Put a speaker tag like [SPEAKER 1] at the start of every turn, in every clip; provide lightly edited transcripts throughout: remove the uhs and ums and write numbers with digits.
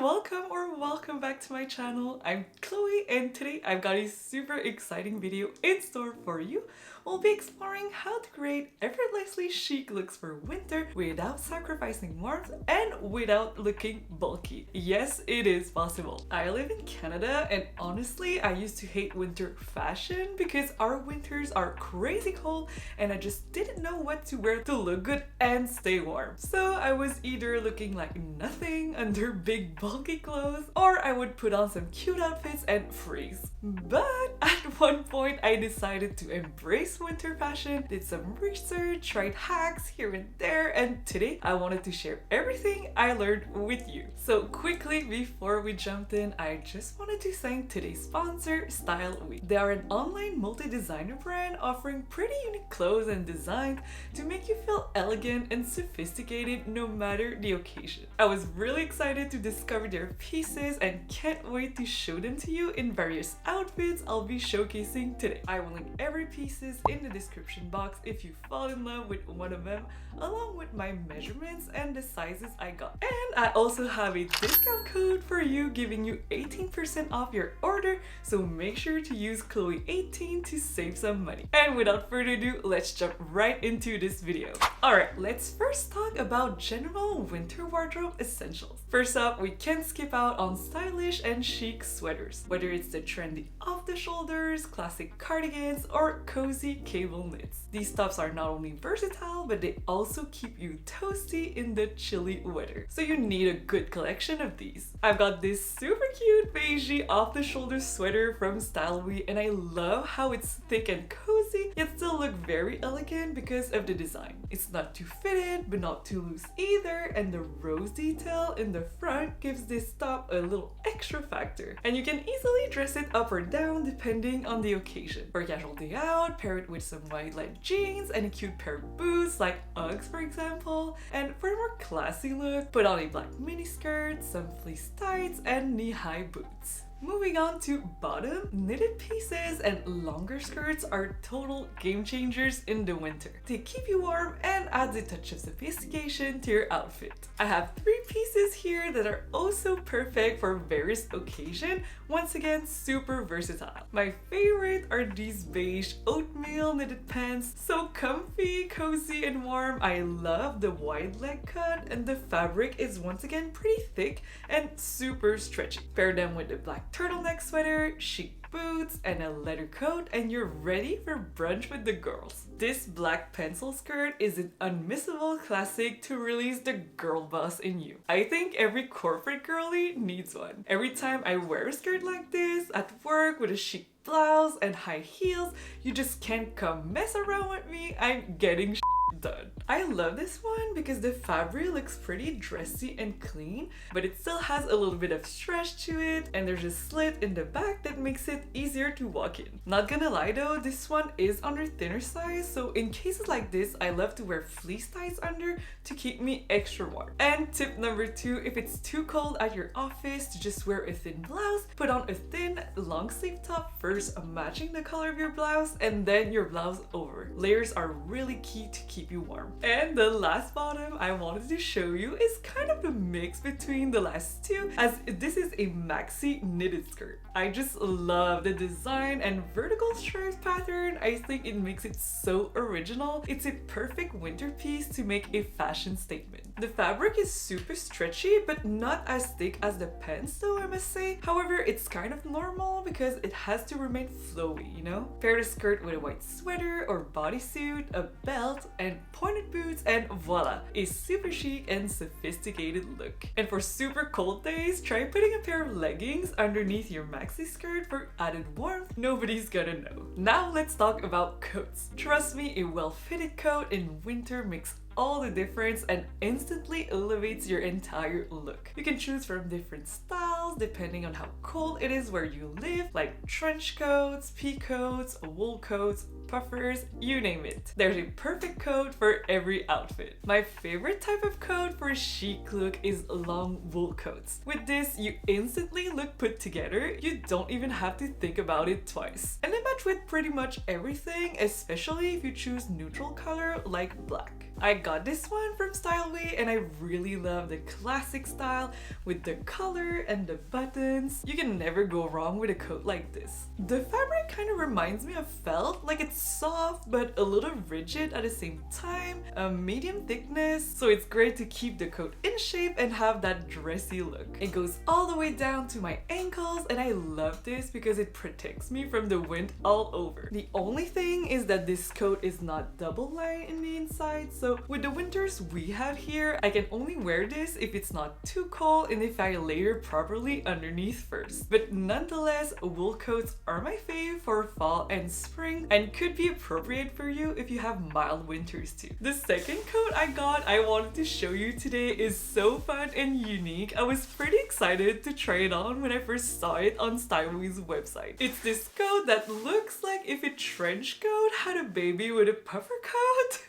[SPEAKER 1] welcome back to my channel. I'm Chloe and today I've got a super exciting video in store for you. We'll be exploring how to create effortlessly chic looks for winter without sacrificing warmth and without looking bulky. Yes, it is possible. I live in Canada and honestly I used to hate winter fashion because our winters are crazy cold and I just didn't know what to wear to look good and stay warm. So I was either looking like nothing under big bulky clothes or I would put on some cute outfits and freeze. But at one point I decided to embrace winter fashion, did some research, tried hacks here and there, and today I wanted to share everything I learned with you. So quickly before we jumped in, I just wanted to thank today's sponsor, Style Week. They are an online multi-designer brand offering pretty unique clothes and designs to make you feel elegant and sophisticated no matter the occasion. I was really excited to discover their pieces and can't wait to show them to you in various outfits I'll be showcasing today. I will link every pieces in the description box if you fall in love with one of them, along with my measurements and the sizes I got. And I also have a discount code for you giving you 18% off your order, so make sure to use Chloe18 to save some money. And without further ado, let's jump right into this video. Alright, let's first talk about general winter wardrobe essentials. First up, we can't skip out on stylish and chic sweaters. Whether it's the trendy off-the-shoulders, classic cardigans, or cozy cable knits. These tops are not only versatile, but they also keep you toasty in the chilly weather. So you need a good collection of these. I've got this super cute beigey off-the-shoulder sweater from Style Week, and I love how it's thick and cozy, yet still look very elegant because of the design. It's not too fitted, but not too loose either, and the rose detail in the front gives this top a little extra factor. And you can easily dress it up or down depending on the occasion. For a casual day out, pair it with some white lead jeans and a cute pair of boots like Uggs for example. And for a more classy look, put on a black mini skirt, some fleece tights, and knee-high boots. Moving on to bottom, knitted pieces and longer skirts are total game changers in the winter. They keep you warm and add a touch of sophistication to your outfit. I have 3 pieces here that are also perfect for various occasions, once again super versatile. My favorite are these beige oatmeal knitted pants, so comfy, cozy and warm. I love the wide leg cut and the fabric is once again pretty thick and super stretchy. Pair them with the black turtleneck sweater, chic boots, and a leather coat, and you're ready for brunch with the girls. This black pencil skirt is an unmissable classic to release the girl boss in you. I think every corporate girly needs one. Every time I wear a skirt like this at work with a chic blouse and high heels, you just can't come mess around with me. I'm getting done. I love this one because the fabric looks pretty dressy and clean, but it still has a little bit of stretch to it, and there's a slit in the back that makes it easier to walk in. Not gonna lie though, this one is on the thinner size, so in cases like this, I love to wear fleece tights under to keep me extra warm. And tip number 2, if it's too cold at your office to just wear a thin blouse, put on a thin long sleeve top first, matching the color of your blouse, and then your blouse over. Layers are really key to keep you warm. And the last bottom I wanted to show you is kind of a mix between the last two, as this is a maxi knitted skirt. I just love the design and vertical stripes pattern. I think it makes it so original. It's a perfect winter piece to make a fashion statement. The fabric is super stretchy but not as thick as the pants though, I must say. However, it's kind of normal because it has to remain flowy, you know? Pair the skirt with a white sweater or bodysuit, a belt, and pointed boots, and voila, a super chic and sophisticated look. And for super cold days, try putting a pair of leggings underneath your maxi skirt for added warmth. Nobody's gonna know. Now let's talk about coats. Trust me, a well-fitted coat in winter makes all the difference and instantly elevates your entire look. You can choose from different styles depending on how cold it is where you live, like trench coats, pea coats, wool coats, puffers, you name it. There's a perfect coat for every outfit. My favorite type of coat for a chic look is long wool coats. With this, you instantly look put together. You don't even have to think about it twice. And they match with pretty much everything, especially if you choose neutral color like black. I got this one from Styleway and I really love the classic style with the color and the buttons. You can never go wrong with a coat like this. The fabric kind of reminds me of felt, like it's soft but a little rigid at the same time, a medium thickness, so it's great to keep the coat in shape and have that dressy look. It goes all the way down to my ankles and I love this because it protects me from the wind all over. The only thing is that this coat is not double lined in the inside, so with the winters we have here, I can only wear this if it's not too cold and if I layer properly underneath first. But nonetheless, wool coats are my fave for fall and spring and could be appropriate for you if you have mild winters too. The second coat I wanted to show you today is so fun and unique. I was pretty excited to try it on when I first saw it on Styleway's website. It's this coat that looks like if a trench coat had a baby with a puffer coat.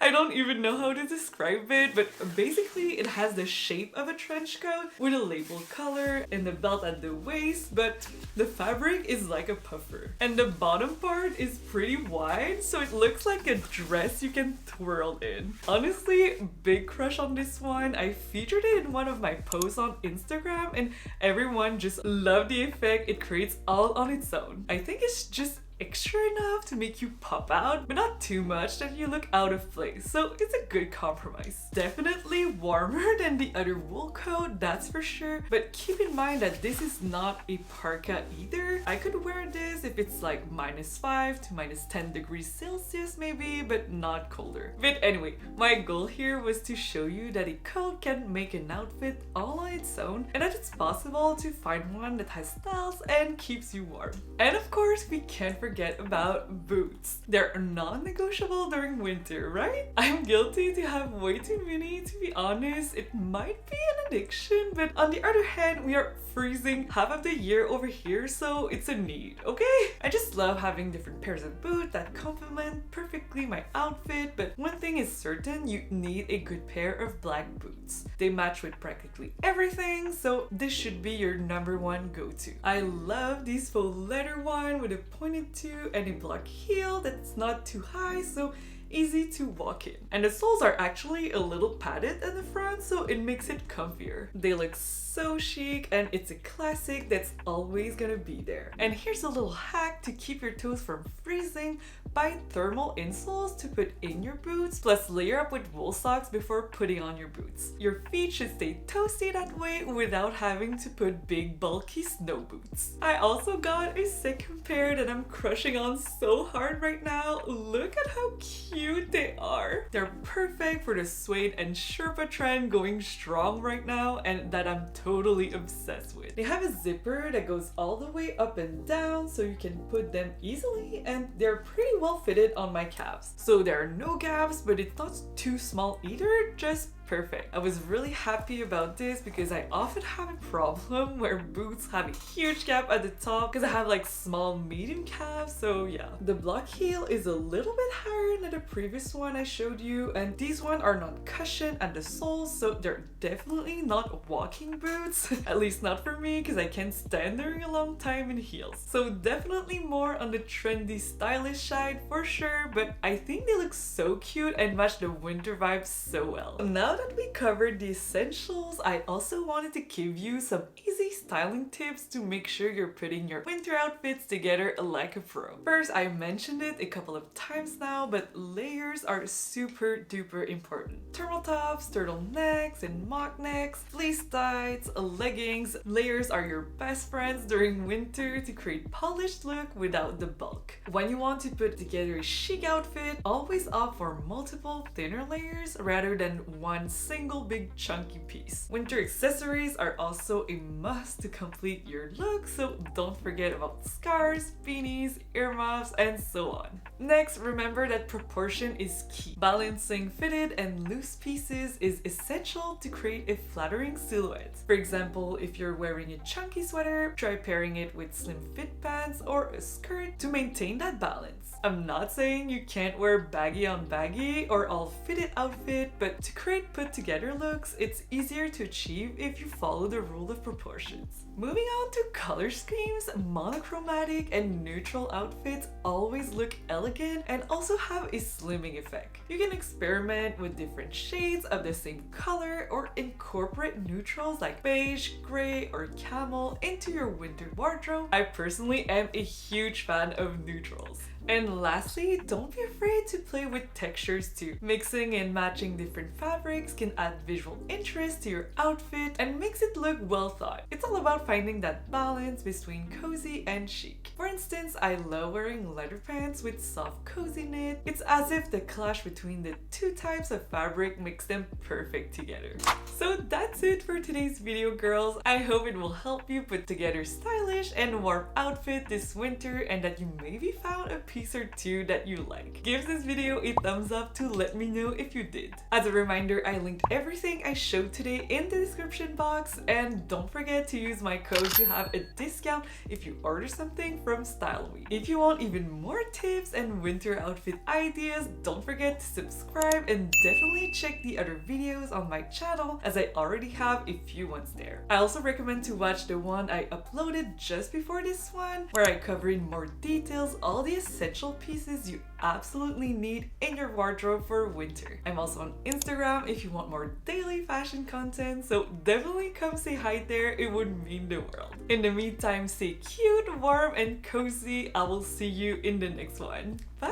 [SPEAKER 1] I don't even know how to describe it, but basically it has the shape of a trench coat with a label color and the belt at the waist, but the fabric is like a puffer. And the bottom part is pretty wide, so it looks like a dress you can twirl in. Honestly, big crush on this one. I featured it in one of my posts on Instagram and everyone just loved the effect it creates all on its own. I think it's just extra enough to make you pop out, but not too much that you look out of place, so it's a good compromise. Definitely warmer than the other wool coat, that's for sure, but keep in mind that this is not a parka either. I could wear this if it's like -5 to -10 degrees Celsius maybe, but not colder. But anyway, my goal here was to show you that a coat can make an outfit all on its own and that it's possible to find one that has styles and keeps you warm. And of course, we can't forget about boots. They're non-negotiable during winter, right? I'm guilty to have way too many, to be honest. It might be an addiction, but on the other hand, we are freezing half of the year over here, so it's a need, okay? I just love having different pairs of boots that complement perfectly my outfit, but one thing is certain, you need a good pair of black boots. They match with practically everything, so this should be your #1 go-to. I love these faux leather one with a pointed toe and a black heel that's not too high, so easy to walk in. And the soles are actually a little padded at the front, so it makes it comfier. They look so chic and it's a classic that's always gonna be there. And here's a little hack to keep your toes from freezing. Buy thermal insoles to put in your boots, plus layer up with wool socks before putting on your boots. Your feet should stay toasty that way without having to put big bulky snow boots. I also got a second pair that I'm crushing on so hard right now. Look at how cute they are. They're perfect for the suede and Sherpa trend going strong right now and that I'm totally obsessed with. They have a zipper that goes all the way up and down so you can put them easily, and they're pretty well fitted on my calves. So there are no gaps, but it's not too small either, just perfect. I was really happy about this because I often have a problem where boots have a huge gap at the top because I have like small medium calves, so yeah. The block heel is a little bit higher than the previous one I showed you, and these ones are not cushioned at the soles, so they're definitely not walking boots. At least not for me because I can't stand during a long time in heels. So definitely more on the trendy stylish side for sure, but I think they look so cute and match the winter vibes so well. Now that we covered the essentials, I also wanted to give you some easy styling tips to make sure you're putting your winter outfits together like a pro. First, I mentioned it a couple of times now, but layers are super duper important. Thermal tops, turtlenecks, and mock necks, fleece tights, leggings. Layers are your best friends during winter to create polished look without the bulk. When you want to put together a chic outfit, always opt for multiple thinner layers rather than one single big chunky piece. Winter accessories are also a must to complete your look, so don't forget about scarves, beanies, earmuffs, and so on. Next, remember that proportion is key. Balancing fitted and loose pieces is essential to create a flattering silhouette. For example, if you're wearing a chunky sweater, try pairing it with slim fit pants or a skirt to maintain that balance. I'm not saying you can't wear baggy on baggy or all fitted outfit, but to create put together looks, it's easier to achieve if you follow the rule of proportions. Moving on to color schemes, monochromatic and neutral outfits always look elegant and also have a slimming effect. You can experiment with different shades of the same color or incorporate neutrals like beige, gray, or camel into your winter wardrobe. I personally am a huge fan of neutrals. And lastly, don't be afraid to play with textures too. Mixing and matching different fabrics can add visual interest to your outfit and makes it look well thought. It's all about finding that balance between cozy and chic. For instance, I love wearing leather pants with soft cozy knit. It's as if the clash between the two types of fabric makes them perfect together. So that's it for today's video, girls. I hope it will help you put together stylish and warm outfit this winter and that you maybe found a piece or two that you like. Give this video a thumbs up to let me know if you did. As a reminder, I linked everything I showed today in the description box, and don't forget to use my code to have a discount if you order something from Style Week. If you want even more tips and winter outfit ideas, don't forget to subscribe and definitely check the other videos on my channel as I already have a few ones there. I also recommend to watch the one I uploaded just before this one where I cover in more details all the essential pieces you absolutely need in your wardrobe for winter. I'm also on Instagram if you want more daily fashion content, so definitely come say hi there, it would mean the world. In the meantime, stay cute, warm, and cozy. I will see you in the next one. Bye!